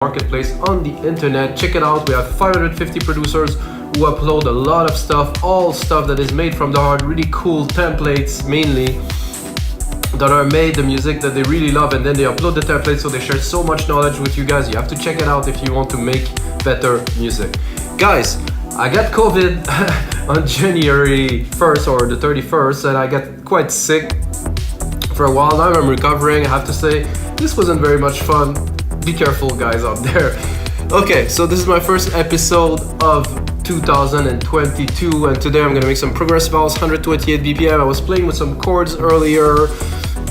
marketplace on the internet. Check it out. We have 550 producers who upload a lot of stuff, all stuff that is made from the heart, really cool templates mainly that are made, the music that they really love, and then they upload the templates, so they share so much knowledge with you guys. You have to check it out if you want to make better music. Guys, I got COVID on January 1st or the 31st, and I got quite sick for a while. Now I'm recovering. I have to say, this wasn't very much fun. Be careful, guys, out there. Okay, so this is my first episode of 2022, and today I'm gonna make some progressive house, 128 BPM. I was playing with some chords earlier,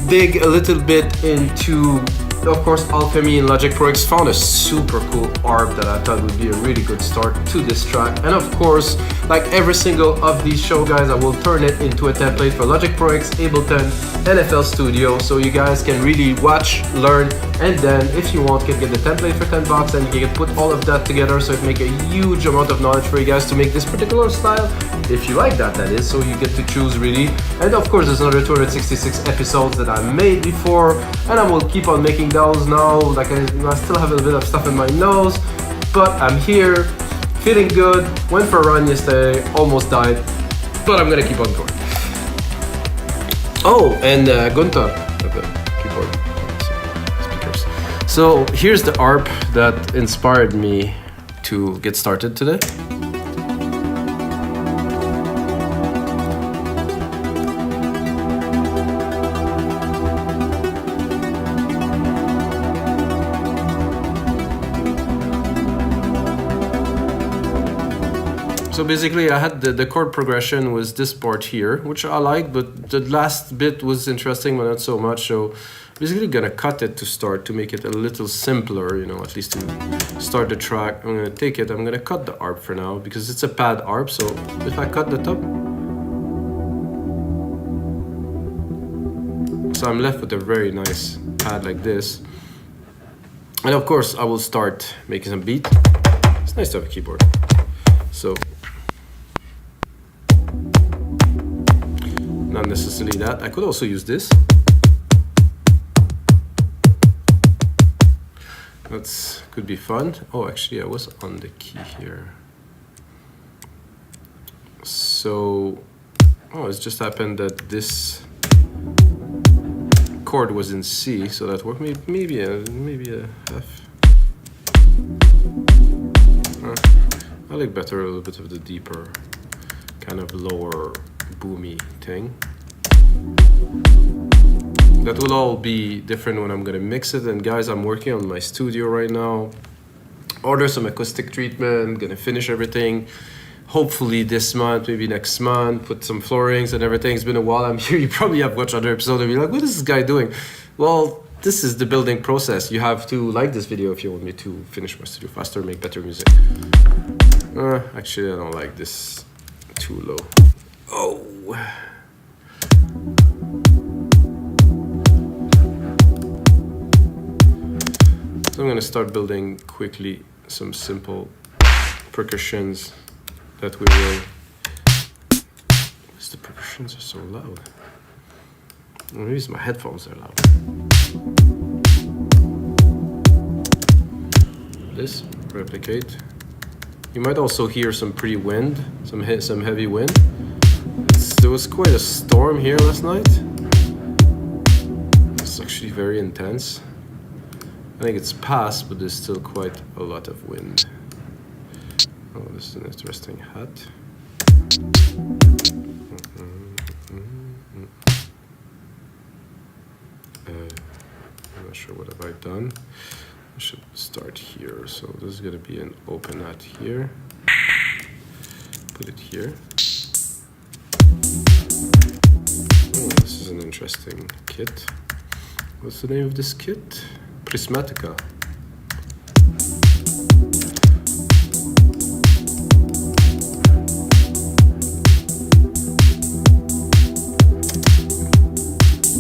dig a little bit into, of course, Alchemy and Logic Pro X. Found a super cool arp that I thought would be a really good start to this track. And of course, like every single of these show, guys, I will turn it into a template for Logic Pro X, Ableton, and FL Studio, so you guys can really watch, learn, and then if you want, can get the template for 10 bucks, and you can put all of that together, so it make a huge amount of knowledge for you guys to make this particular style, if you like that is, so you get to choose really. And of course, there's another 266 episodes that I made before, and I will keep on making those now. Like I still have a bit of stuff in my nose, but I'm here, feeling good. Went for a run yesterday, almost died, but I'm gonna keep on going. Oh, and Gunther, the keyboard speakers. So here's the arp that inspired me to get started today. So basically I had the chord progression was this part here, which I like, but the last bit was interesting, but not so much. So basically gonna cut it to start, to make it a little simpler, you know, at least to start the track. I'm gonna take it, I'm gonna cut the arp for now, because it's a pad arp, so if I cut the top, so I'm left with a very nice pad like this. And of course I will start making some beat. It's nice to have a keyboard. So not necessarily that. I could also use this. That's could be fun. Oh, actually I was on the key here. So, oh, it's just happened that this chord was in C, so that worked. Maybe a F. I like better a little bit of the deeper, kind of lower boomy thing. That will all be different when I'm gonna mix it. And guys, I'm working on my studio right now. Order some acoustic treatment, gonna finish everything. Hopefully this month, maybe next month, put some floorings and everything. It's been a while I'm here. You probably have watched other episodes and be like, what is this guy doing? Well, this is the building process. You have to like this video if you want me to finish my studio faster, make better music. Actually, I don't like this too low. Oh. So I'm gonna start building quickly some simple percussions that we will. The percussions are so loud. Maybe it's my headphones are loud. This, replicate. You might also hear some pretty wind, some heavy wind. There was quite a storm here last night. It's actually very intense. I think it's past, but there's still quite a lot of wind. Oh, this is an interesting hat. I'm not sure what have I done. I should start here. So this is gonna be an open hat here. Put it here. Oh, this is an interesting kit. What's the name of this kit? Prismatica.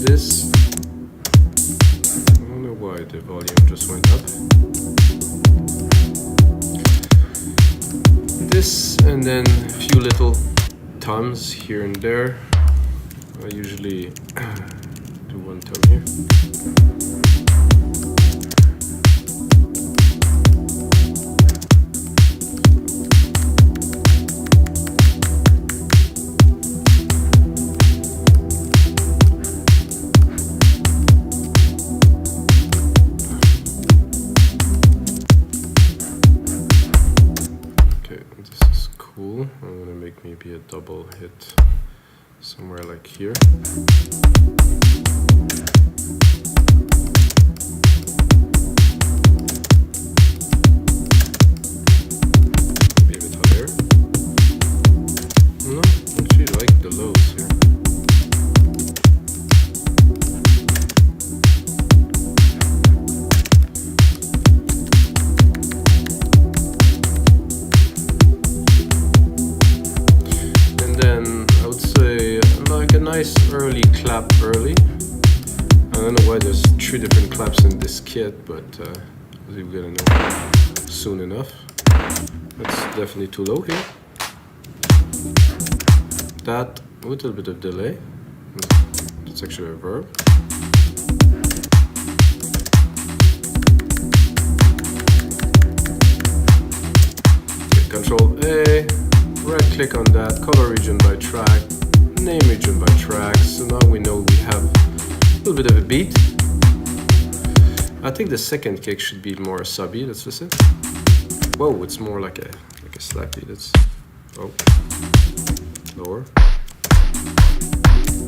This, I don't know why the volume just went up. This, and then a few little toms here and there. I usually do one tom here. cool. I'm gonna make maybe a double hit somewhere like here. Maybe a bit higher. No, I actually like the lows here. Nice early clap early. I don't know why there's 3 different claps in this kit, but we're gonna know soon enough. That's definitely too low here. That with a little bit of delay. It's actually a verb. Okay, Control A, right click on that, color region by track. Name region by tracks. So now we know we have a little bit of a beat. I think the second kick should be more subby. Let's listen. Whoa, it's more like a slap beat. It's lower.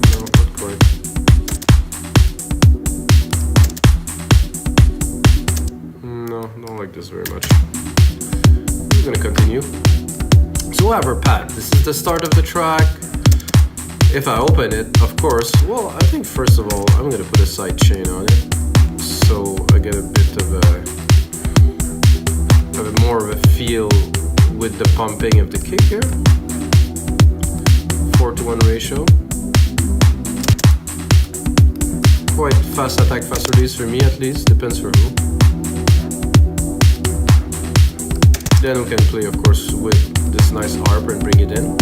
No, not quite. No, don't like this very much. We're gonna continue. So we have our pad. This is the start of the track. If I open it, of course, well, I think first of all, I'm gonna put a side chain on it, so I get a bit of a more of a feel with the pumping of the kick here. 4:1 ratio. Quite fast attack, fast release for me at least, depends for who. Then we can play, of course, with this nice harp and bring it in.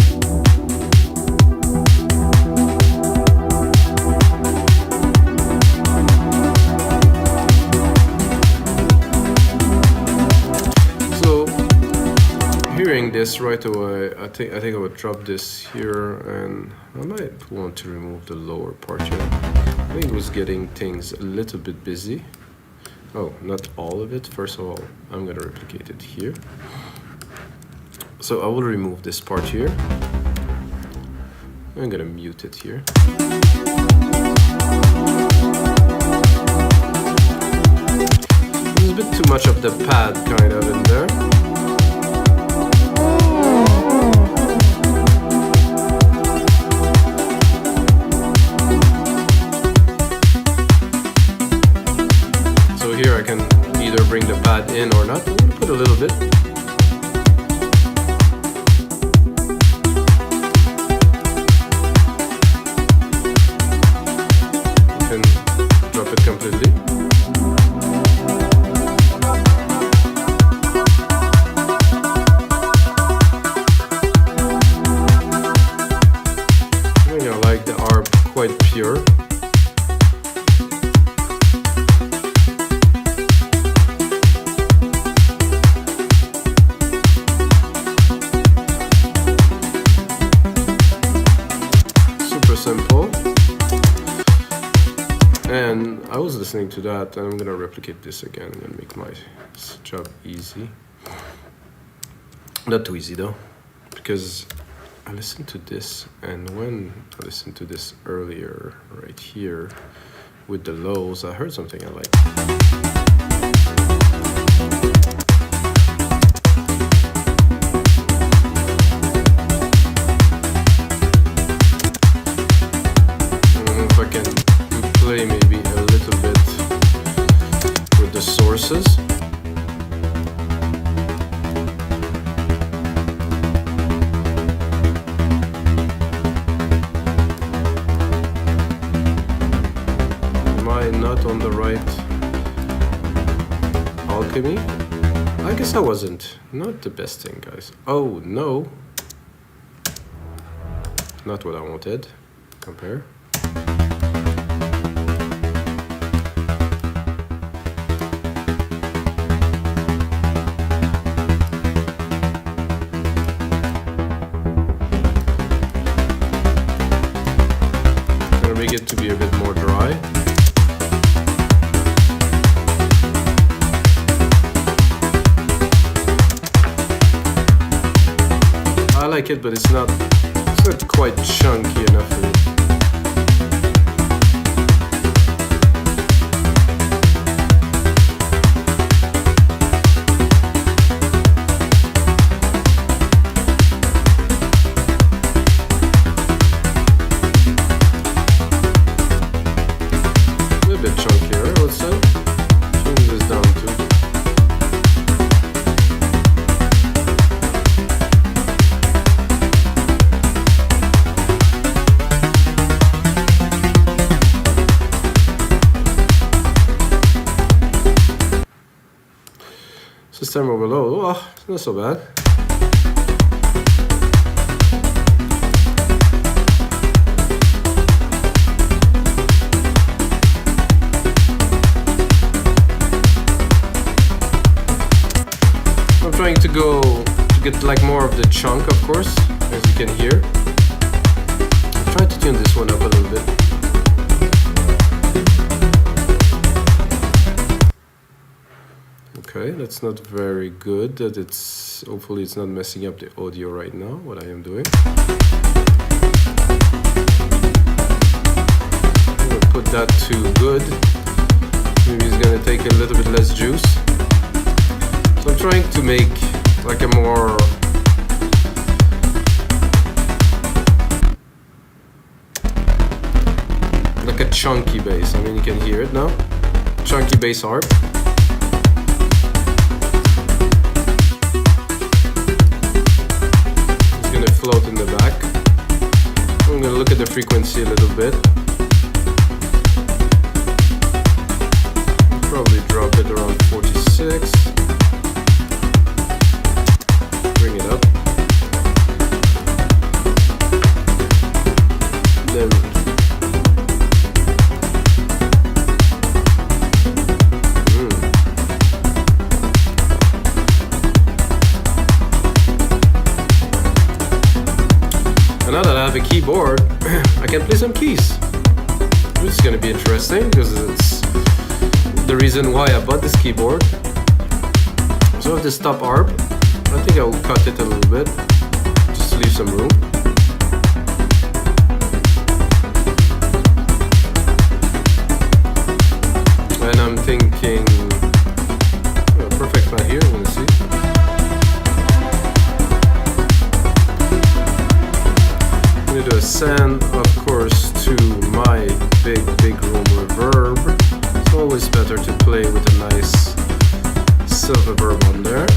Hearing this right away, I think I would drop this here, and I might want to remove the lower part here. I think it was getting things a little bit busy. Oh, not all of it. First of all, I'm gonna replicate it here. So I will remove this part here. I'm gonna mute it here. There's a bit too much of the pad kind of in there. Here I can either bring the pad in or not. I'm going to put a little bit. You can drop it completely. I think I like the arp quite pure. Simple. And I was listening to that, and I'm gonna replicate this again. I'm gonna make my job easy. Not too easy though, because I listened to this, and when I listened to this earlier, right here, with the lows, I heard something I like. Play maybe a little bit with the sources. Am I not on the right Alchemy? I guess I wasn't. Not the best thing, guys. Oh no. Not what I wanted. Compare. Make it to be a bit more dry. I like it, but it's not quite chunky enough for me. System overload, oh, not so bad. I'm trying to get like more of the chunk, of course, as you can hear. I'll try to tune this one up a little bit. Okay, that's not very good. That hopefully it's not messing up the audio right now, what I am doing. I'm gonna put that to good. Maybe it's gonna take a little bit less juice. So I'm trying to make like a more like a chunky bass. I mean, you can hear it now. Chunky bass harp. Float in the back. I'm going to look at the frequency a little bit. Probably drop it around 46. Bring it up. Then now that I have a keyboard, I can play some keys, which is going to be interesting because it's the reason why I bought this keyboard. So with this top arp, I think I will cut it a little bit, just to leave some room. And I'm thinking, perfect right here, I'm going to see. I'm going to do a send, of course, to my big room reverb. It's always better to play with a nice silver reverb on there.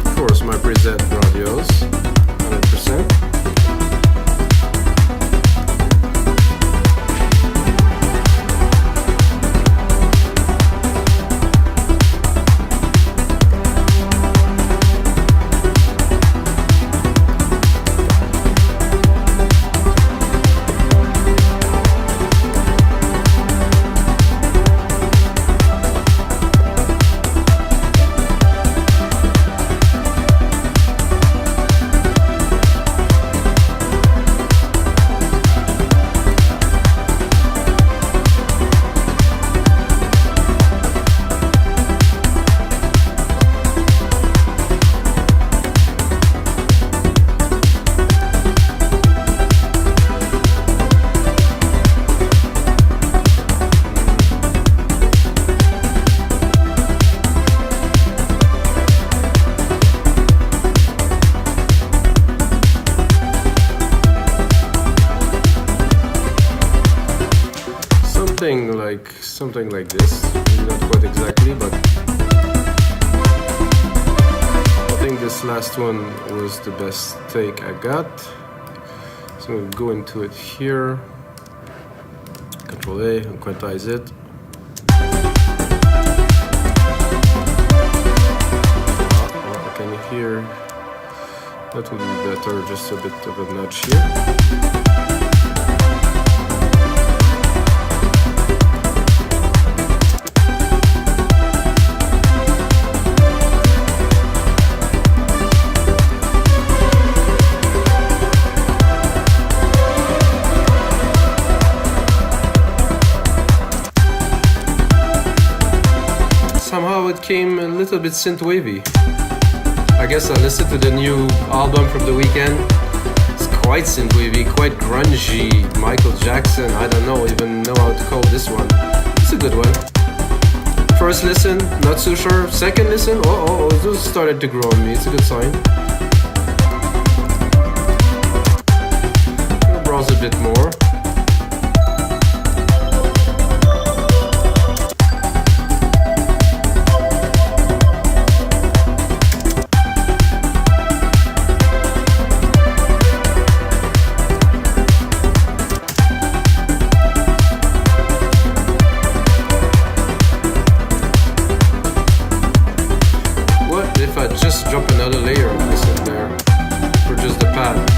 Of course, my preset radios, 100%. Something like this, maybe not quite exactly, but I think this last one was the best take I got. So I'm going to go into it here, Control A, and quantize it. Can you hear? That would be better, just a bit of a nudge here. Somehow it came a little bit synth wavy. I guess I listened to the new album from the weekend. It's quite synthwavy, quite grungy. Michael Jackson, I don't know even know how to call this one. It's a good one. First listen, not so sure. Second listen, this started to grow on me. It's a good sign. I'll browse a bit more. Just drop another layer of this in there for just the pad.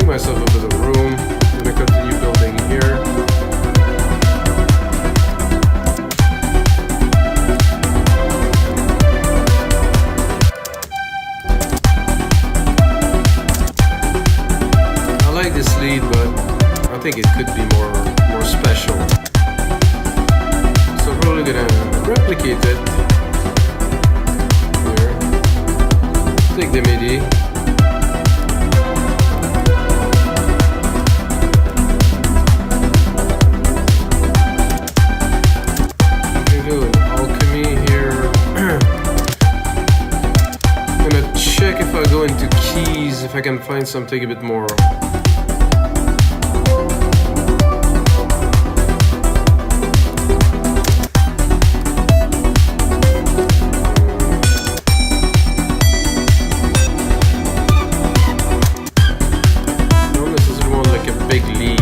Myself a bit of room. I'm gonna continue building here. I like this lead, but I think it could be more special. So I'm probably gonna replicate it here. Take the MIDI. If I go into keys, if I can find something a bit more. No, this is more like a big lead.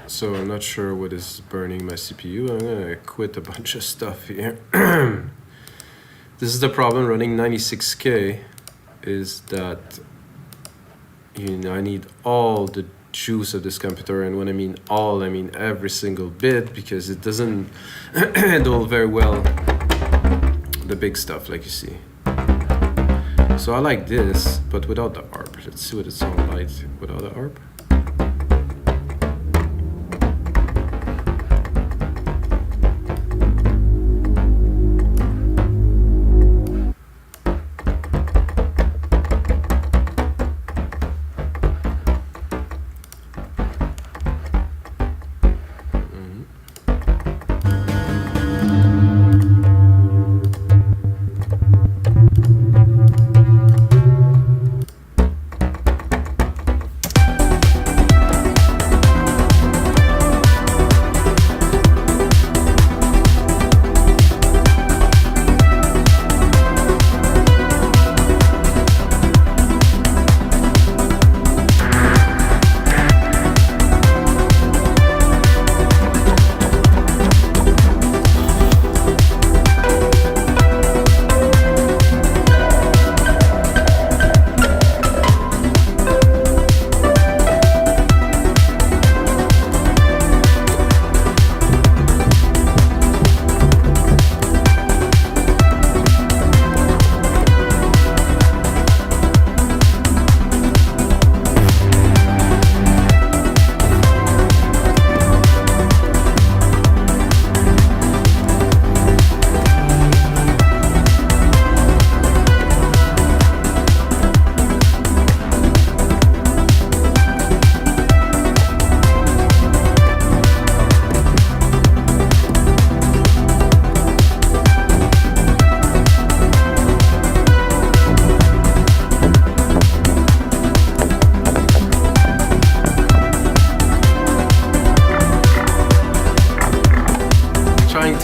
So I'm not sure what is burning my CPU. I'm gonna quit a bunch of stuff here. This is the problem running 96K, is that I need all the juice of this computer, and when I mean all, I mean every single bit, because it doesn't handle very well the big stuff like you see. So I like this, but without the ARP. Let's see what it sounds like without the ARP.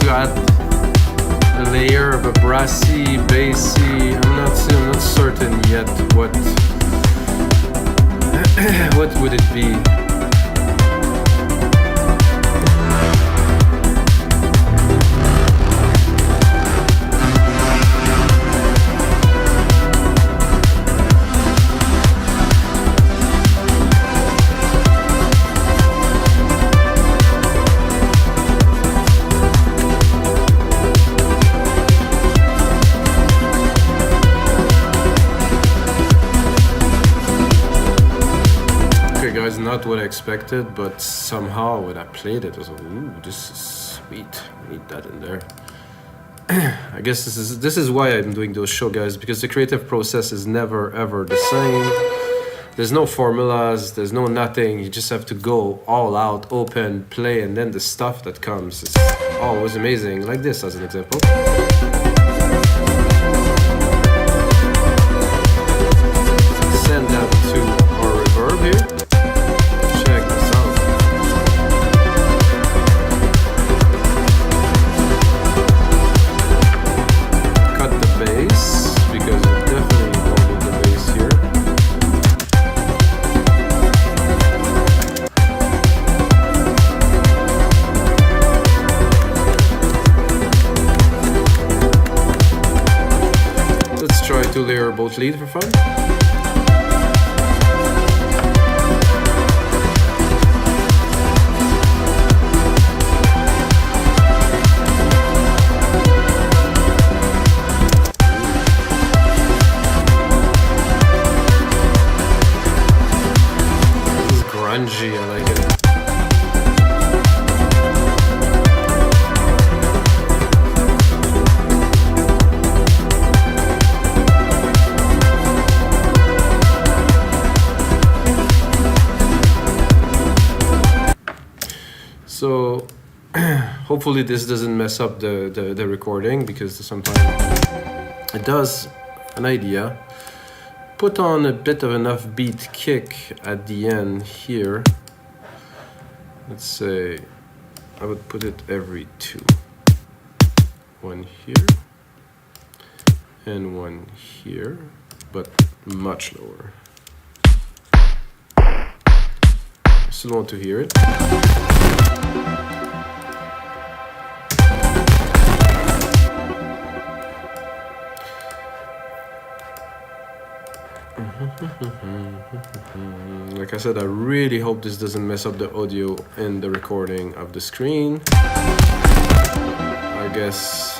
add a layer of a brassy, bassy. I'm not certain yet what would it be. Not what I expected, but somehow when I played it, I was like, ooh, this is sweet. I need that in there. I guess this is why I'm doing those show, guys, because the creative process is never ever the same. There's no formulas, there's no nothing. You just have to go all out, open, play, and then the stuff that comes is always amazing. Like this as an example. Send that to our reverb here. Layer both lead for fun. This is grungy, I like it. So hopefully this doesn't mess up the recording, because sometimes it does. An idea. Put on a bit of an offbeat kick at the end here. Let's say I would put it every 2. One here and one here, but much lower. I still want to hear it. Like I said, I really hope this doesn't mess up the audio and the recording of the screen. I guess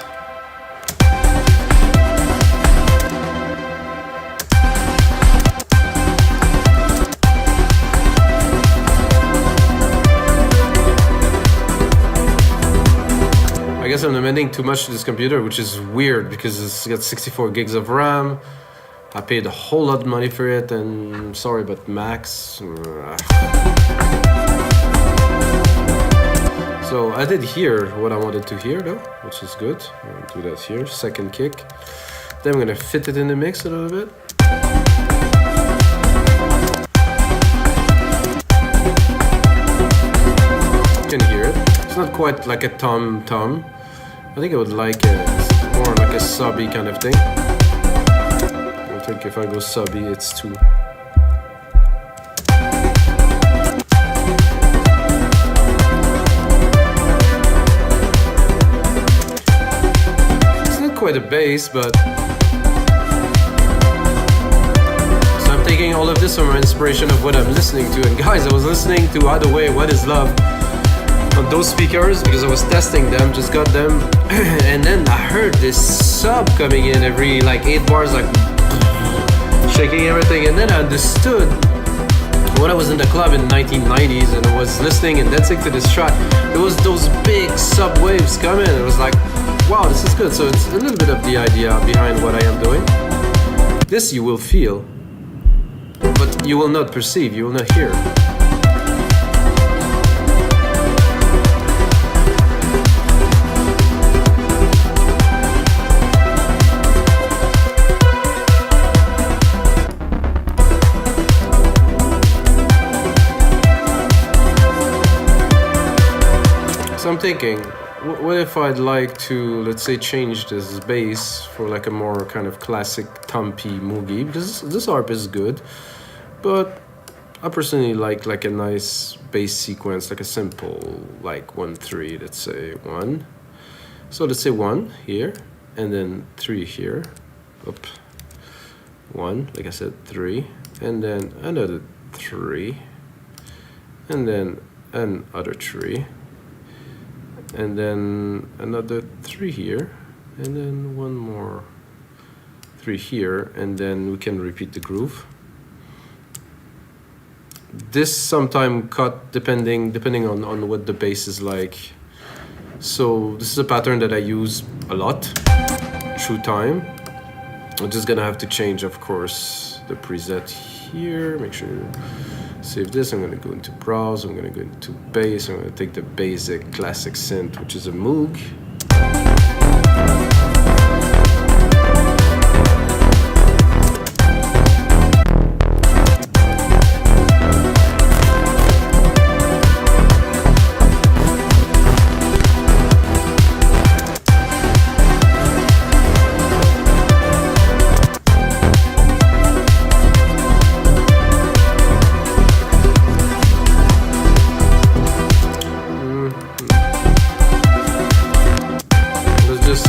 I'm demanding too much to this computer, which is weird because it's got 64 gigs of RAM. I paid a whole lot of money for it, and sorry, but max. So I did hear what I wanted to hear though, which is good. I'll do that here, second kick. Then I'm gonna fit it in the mix a little bit. You can hear it. It's not quite like a tom-tom. I think I would like more like a subby kind of thing. I think if I go subby, it's 2. It's not quite a bass, but so I'm taking all of this from my inspiration of what I'm listening to. And guys, I was listening to Either Way, What Is Love on those speakers because I was testing them, just got them, and then I heard this sub coming in every like 8 bars, like shaking everything, and then I understood when I was in the club in the 1990s and I was listening and dancing to this track. There was those big sub waves coming, and it was like, wow, this is good. So it's a little bit of the idea behind what I am doing. This you will feel, but you will not perceive, you will not hear. So I'm thinking, what if I'd like to, let's say, change this bass for like a more kind of classic thumpy moogie, because this harp is good, but I personally like a nice bass sequence, like a simple, like 1-3, let's say 1. So let's say 1 here, and then 3 here, up, 1, like I said, 3, and then another 3, and then another 3, and then another 3 here, and then one more 3 here, and then we can repeat the groove. This sometime cut depending on what the bass is like. So this is a pattern that I use a lot through time. I'm just gonna have to change, of course, the preset here. Make sure you save this. I'm gonna go into browse, I'm gonna go into bass, I'm gonna take the basic classic synth, which is a Moog.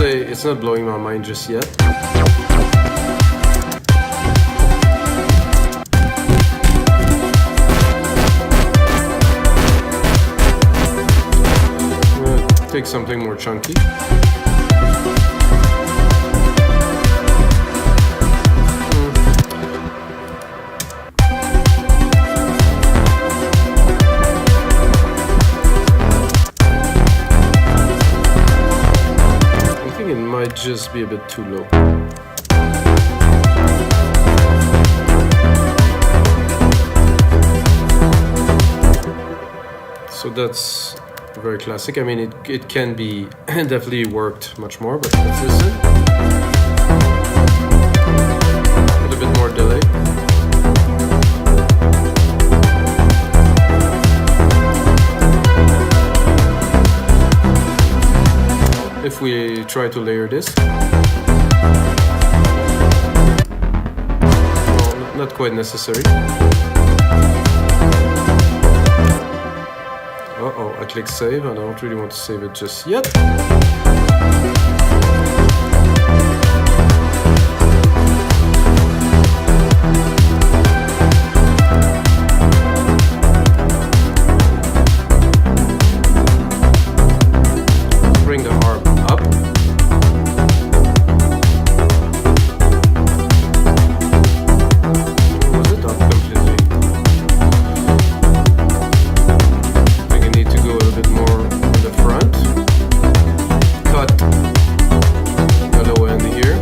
It's not blowing my mind just yet. I'm gonna take something more chunky. Might just be a bit too low. So that's very classic. I mean, it can be definitely worked much more, but let's listen. With a bit more delay. If we try to layer this, well, not quite necessary. Uh-oh, I click save, and I don't really want to save it just yet. Bring the harp up. Was it up completely? I think I need to go a little bit more in the front. Cut the low end here.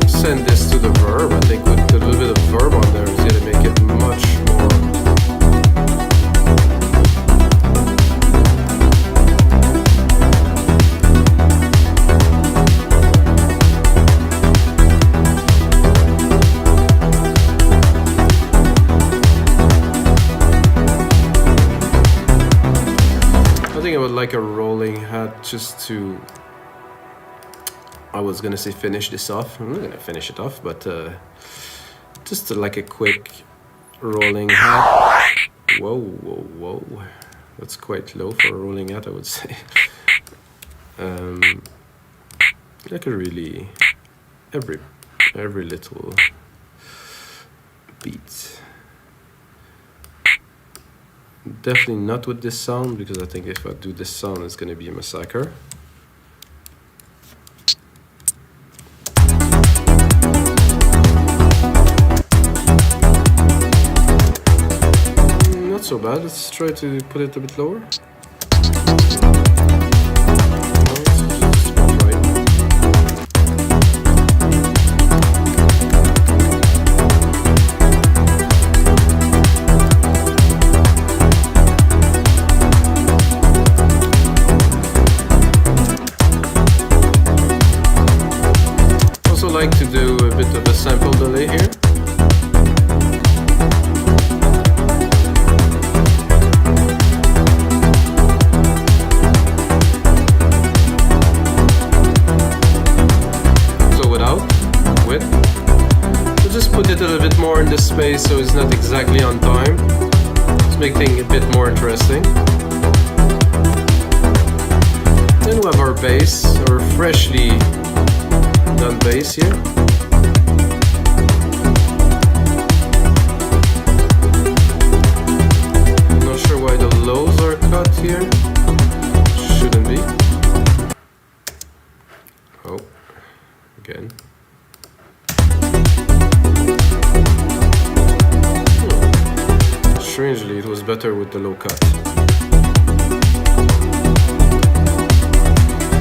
Send this to the verb. I think with a little bit of verb on there is going to make it much more. Like a rolling hat just to, I was gonna say finish this off. I'm not gonna finish it off, but just like a quick rolling hat. Whoa, whoa, whoa. That's quite low for a rolling hat, I would say. Like a really, every little beat. Definitely not with this sound, because I think if I do this sound, it's going to be a massacre. Not so bad. Let's try to put it a bit lower. Like to do a bit of a sample delay here. bass, so it's not exactly on time. Let's make things a bit more interesting. Then we have our bass, our freshly done bass here. I'm not sure why the lows are cut here. Shouldn't be. Oh, again. Strangely, it was better with the low cut.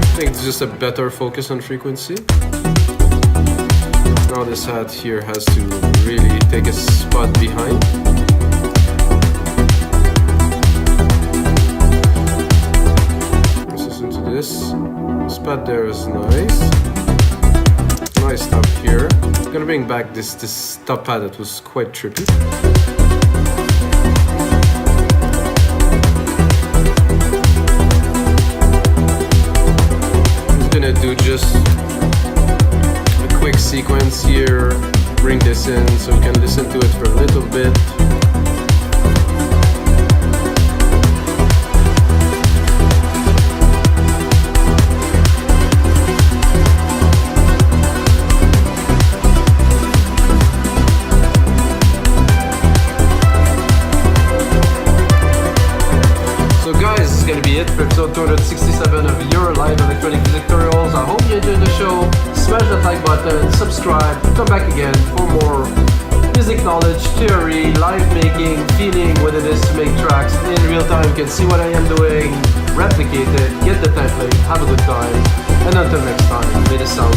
I think it's just a better focus on frequency. Now this hat here has to really take a spot behind. Let's listen to this. Spot there is nice. Nice top here. I'm gonna bring back this top pad that was quite trippy. Do just a quick sequence here, bring this in so we can listen to it for a little bit. So guys, this is going to be it for episode 267 of your live electronic music tutorials. I hope you enjoyed the show. Smash that like button, subscribe, come back again for more music knowledge, theory, live making, feeling what it is to make tracks in real time. You can see what I am doing, replicate it, get the template, have a good time, and until next time, may the sound